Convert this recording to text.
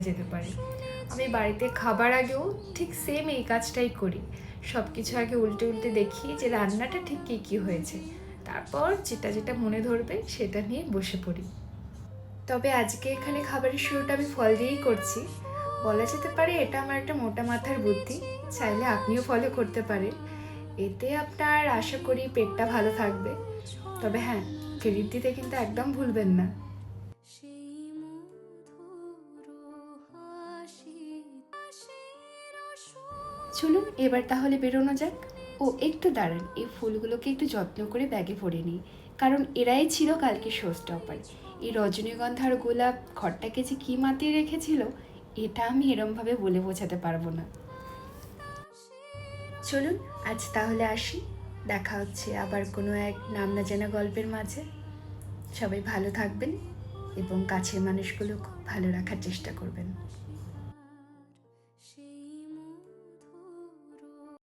যেতে পারি। আমি বাড়িতে খাবার আগেও ঠিক সেম এই কাজটাই করি। সব কিছু আগে উল্টে উল্টে দেখি যে রান্নাটা ঠিক কী কী হয়েছে, তারপর যেটা যেটা মনে ধরবে সেটা নিয়ে বসে পড়ি। তবে আজকে এখানে খাবারের শুরুটা আমি ফল দিয়েই করছি। বলা যেতে পারে এটা আমার একটা মোটা মাথার বুদ্ধি, চাইলে আপনিও ফলো করতে পারেন। এতে আপনার আশা করি পেটটা ভালো থাকবে। তবে হ্যাঁ, ক্রেডিট দিতে কিন্তু একদম ভুলবেন না। চলুন এবার তাহলে বেরোনো যাক। ও একটু দাঁড়ান, এই ফুলগুলোকে একটু যত্ন করে ব্যাগে ভরে নিই, কারণ এরাই ছিল কালকে শো স্টপার। এই রজনীগন্ধা আর গোলাপ ঘরটাকে যে কী মাতিয়ে রেখেছিল, এটা আমি এরমভাবে বলে বোঝাতে পারবো না। চলুন আজ তাহলে আসি, দেখা হচ্ছে আবার কোনো এক নাম না জানা গল্পের মাঝে। সবাই ভালো থাকবেন এবং কাছের মানুষগুলো খুব ভালো রাখার চেষ্টা করবেন।